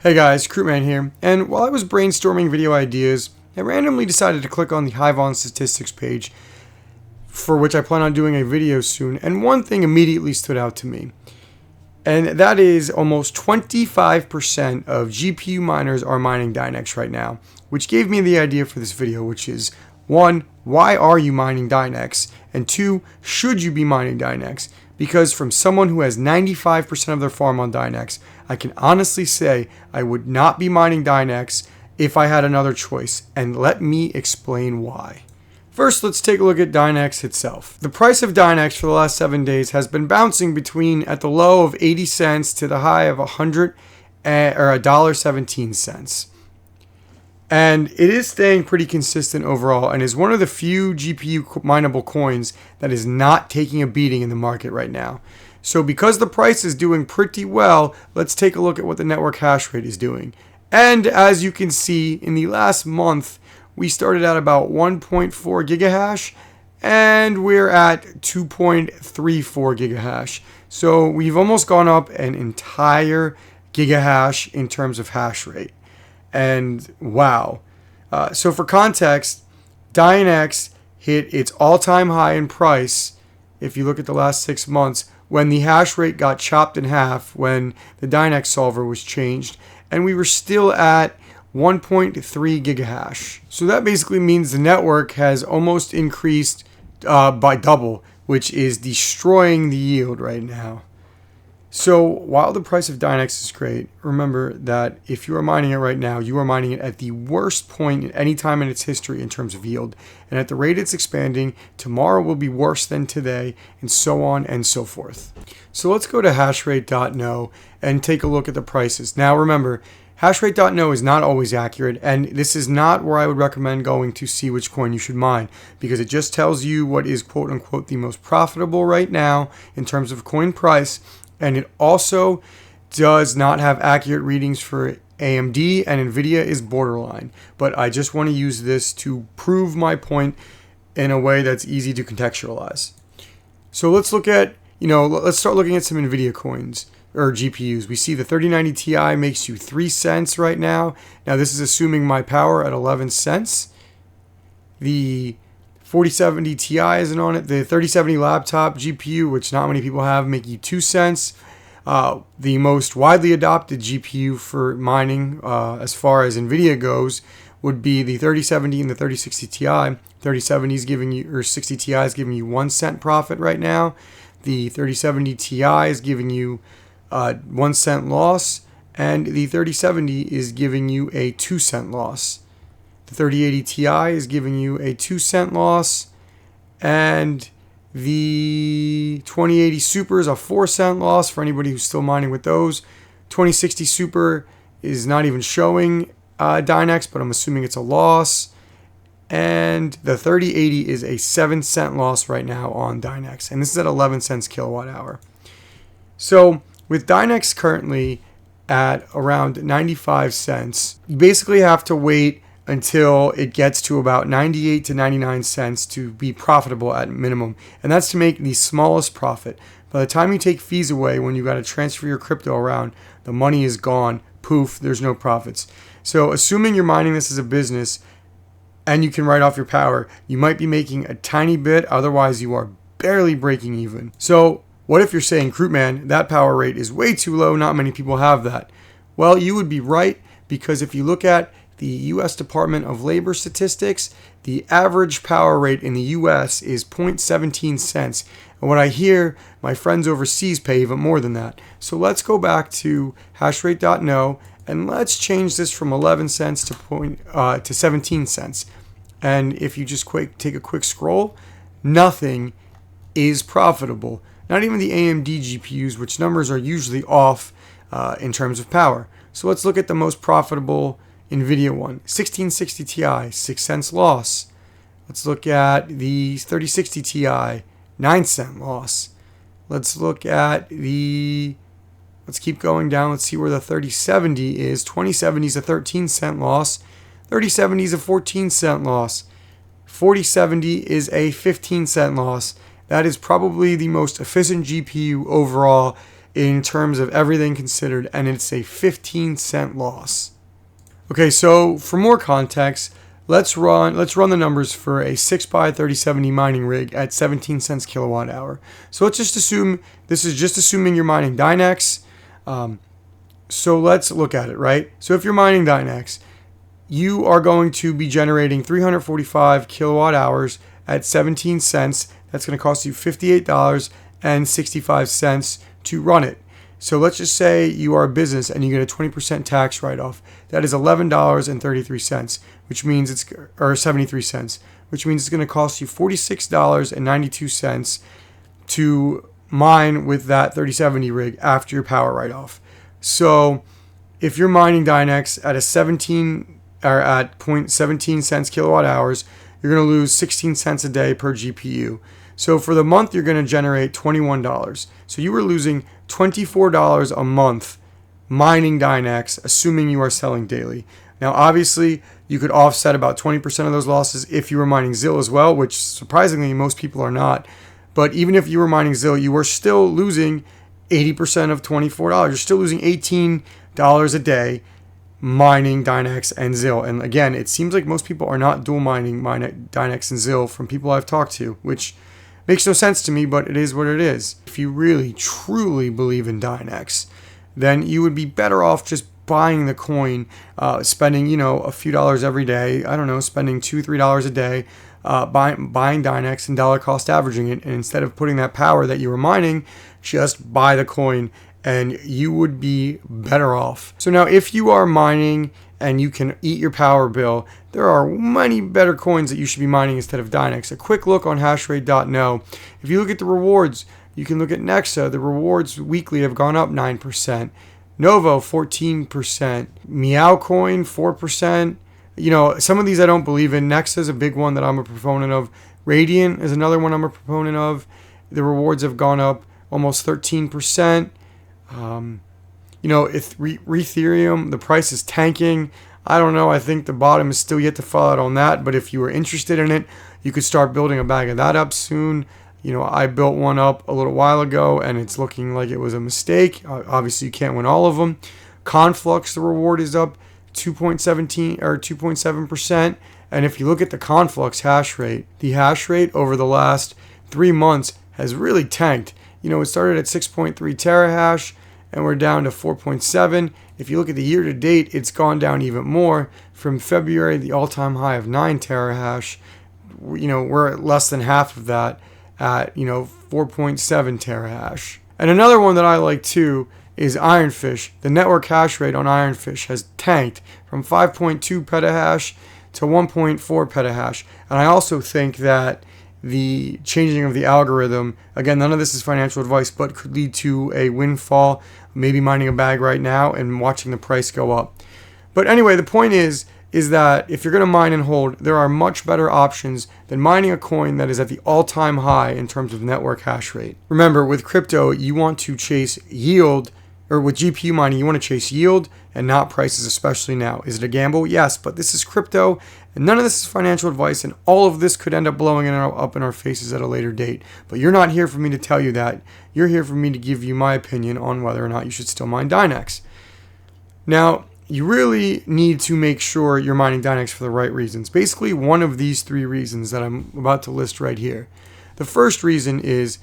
Hey guys, Crewman here, and while I was brainstorming video ideas, I randomly decided to click on the Hivon statistics page, for which I plan on doing a video soon, and one thing immediately stood out to me, and that is almost 25% of GPU miners are mining Dynex right now, which gave me the idea for this video, which is 1. Why are you mining Dynex? And 2. Should you be mining Dynex? Because from someone who has 95% of their farm on Dynex, I can honestly say I would not be mining Dynex if I had another choice, and let me explain why. First, let's take a look at Dynex itself. The price of Dynex for the last 7 days has been bouncing between at the low of 80 cents to the high of $1.17. And it is staying pretty consistent overall and is one of the few GPU mineable coins that is not taking a beating in the market right now. So because the price is doing pretty well, let's take a look at what the network hash rate is doing. And as you can see, in the last month, we started at about 1.4 gigahash and we're at 2.34 gigahash. So we've almost gone up an entire gigahash in terms of hash rate. And wow. So for context, Dynex hit its all-time high in price, if you look at the last 6 months, when the hash rate got chopped in half, when the Dynex solver was changed, and we were still at 1.3 gigahash. So that basically means the network has almost increased by double, which is destroying the yield right now. So while the price of Dynex is great, remember that if you are mining it right now, you are mining it at the worst point at any time in its history in terms of yield. And at the rate it's expanding, tomorrow will be worse than today, and so on and so forth. So let's go to hashrate.no and take a look at the prices. Now remember, hashrate.no is not always accurate, and this is not where I would recommend going to see which coin you should mine, because it just tells you what is quote unquote the most profitable right now in terms of coin price. And it also does not have accurate readings for AMD, and Nvidia is borderline. But I just want to use this to prove my point in a way that's easy to contextualize. So let's look at, let's start looking at some Nvidia coins or GPUs. We see the 3090 Ti makes you 3 cents right now. Now this is assuming my power at 11 cents. The 4070 Ti isn't on it. The 3070 laptop GPU, which not many people have, make you 2 cents. The most widely adopted GPU for mining, as far as Nvidia goes, would be the 3070 and the 3060 Ti. 3070 is giving you, or 60 Ti is giving you 1 cent profit right now. The 3070 Ti is giving you 1 cent loss, and the 3070 is giving you a 2 cent loss. The 3080 Ti is giving you a 2 cent loss, and the 2080 Super is a 4 cent loss for anybody who's still mining with those. 2060 Super is not even showing Dynex, but I'm assuming it's a loss. And the 3080 is a 7 cent loss right now on Dynex, and this is at 11 cents kilowatt hour. So with Dynex currently at around 95 cents, you basically have to wait until it gets to about 98 to 99 cents to be profitable at minimum. And that's to make the smallest profit. By the time you take fees away, when you got to transfer your crypto around, the money is gone. Poof, there's no profits. So assuming you're mining this as a business and you can write off your power, you might be making a tiny bit. Otherwise, you are barely breaking even. So what if you're saying, Crewman, that power rate is way too low, not many people have that? Well, you would be right, because if you look at the U.S. Department of Labor statistics, the average power rate in the U.S. is 0.17 cents. And what I hear, my friends overseas pay even more than that. So let's go back to hashrate.no and let's change this from 11 cents to 17 cents. And if you just take a quick scroll, nothing is profitable. Not even the AMD GPUs, which numbers are usually off in terms of power. So let's look at the most profitable Nvidia one, 1660 Ti, 6 cents loss. Let's look at the 3060 Ti, 9 cent loss. Let's look at let's keep going down. Let's see where the 3070 is. 2070 is a 13 cent loss. 3070 is a 14 cent loss. 4070 is a 15 cent loss. That is probably the most efficient GPU overall in terms of everything considered, and it's a 15-cent loss. Okay, so for more context, let's run the numbers for a 6x3070 mining rig at 17 cents kilowatt hour. So let's just assume this is just assuming you're mining Dynex. So let's look at it, right? So if you're mining Dynex, you are going to be generating 345 kilowatt hours at 17 cents. That's going to cost you $58.65 to run it. So let's just say you are a business and you get a 20% tax write-off. That is $11.33, which means it's, or 73 cents, which means it's going to cost you $46.92 to mine with that 3070 rig after your power write-off. So if you're mining Dynex at a 0.17 cents kilowatt hours, you're going to lose 16 cents a day per GPU. So for the month, you're going to generate $21. So you were losing $24 a month mining Dynex, assuming you are selling daily. Now, obviously, you could offset about 20% of those losses if you were mining ZIL as well, which surprisingly, most people are not. But even if you were mining ZIL, you were still losing 80% of $24. You're still losing $18 a day mining Dynex and ZIL. And again, it seems like most people are not dual mining Dynex and ZIL from people I've talked to, which makes no sense to me, but it is what it is. If you really, truly believe in Dynex, then you would be better off just buying the coin, spending, a few dollars every day. I don't know, spending $2, $3 a day, buying Dynex and dollar cost averaging it. And instead of putting that power that you were mining, just buy the coin and you would be better off. So now if you are mining and you can eat your power bill, there are many better coins that you should be mining instead of Dynex. A quick look on hashrate.no. If you look at the rewards, you can look at Nexa. The rewards weekly have gone up 9%. Novo, 14%. Meowcoin, 4%. Some of these I don't believe in. Nexa is a big one that I'm a proponent of. Radiant is another one I'm a proponent of. The rewards have gone up almost 13%. Ethereum, the price is tanking. I don't know. I think the bottom is still yet to fall out on that. But if you were interested in it, you could start building a bag of that up soon. I built one up a little while ago, and it's looking like it was a mistake. Obviously, you can't win all of them. Conflux, the reward is up 2.17 or 2.7%. And if you look at the Conflux hash rate, the hash rate over the last 3 months has really tanked. It started at 6.3 terahash, and we're down to 4.7. If you look at the year to date, it's gone down even more. From February, the all-time high of 9 terahash, we're at less than half of that at 4.7 terahash. And another one that I like too is Ironfish. The network hash rate on Ironfish has tanked from 5.2 petahash to 1.4 petahash. And I also think that the changing of the algorithm, again, none of this is financial advice, but could lead to a windfall, maybe mining a bag right now and watching the price go up. But anyway, the point is that if you're going to mine and hold, there are much better options than mining a coin that is at the all-time high in terms of network hash rate. Remember, with crypto, you want to chase yield, or with GPU mining, you want to chase yield and not prices, especially now. Is it a gamble? Yes, but this is crypto, and none of this is financial advice, and all of this could end up blowing up in our faces at a later date. But you're not here for me to tell you that. You're here for me to give you my opinion on whether or not you should still mine Dynex. Now, you really need to make sure you're mining Dynex for the right reasons. Basically, one of these 3 reasons that I'm about to list right here. The first reason is,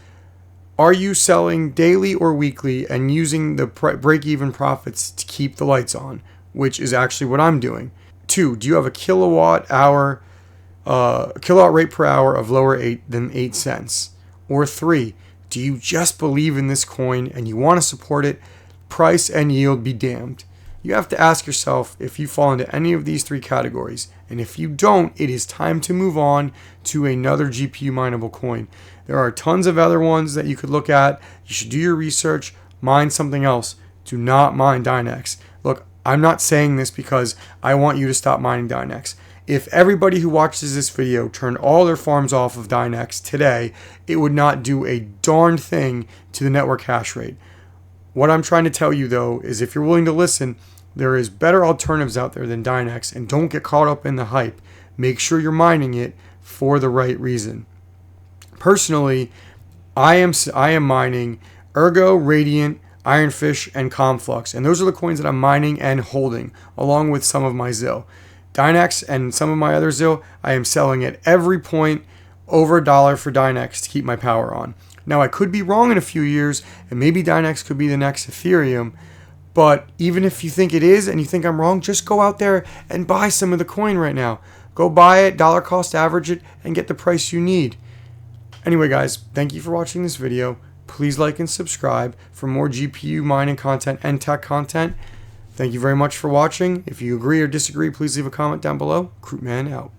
are you selling daily or weekly and using the break-even profits to keep the lights on, which is actually what I'm doing? 2, do you have a kilowatt rate per hour of lower than 8 cents? Or 3, do you just believe in this coin and you want to support it, price and yield be damned? You have to ask yourself if you fall into any of these 3 categories. And if you don't, it is time to move on to another GPU mineable coin. There are tons of other ones that you could look at. You should do your research, mine something else. Do not mine Dynex. Look, I'm not saying this because I want you to stop mining Dynex. If everybody who watches this video turned all their farms off of Dynex today, it would not do a darn thing to the network hash rate. What I'm trying to tell you, though, is if you're willing to listen, there is better alternatives out there than Dynex, and don't get caught up in the hype. Make sure you're mining it for the right reason. Personally, I am mining Ergo, Radiant, Ironfish, and Comflux. And those are the coins that I'm mining and holding, along with some of my ZIL. Dynex and some of my other ZIL, I am selling at every point over $1 for Dynex to keep my power on. Now, I could be wrong in a few years, and maybe Dynex could be the next Ethereum. But even if you think it is and you think I'm wrong, just go out there and buy some of the coin right now. Go buy it, dollar cost average it, and get the price you need. Anyway, guys, thank you for watching this video. Please like and subscribe for more GPU mining content and tech content. Thank you very much for watching. If you agree or disagree, please leave a comment down below. Krootman out.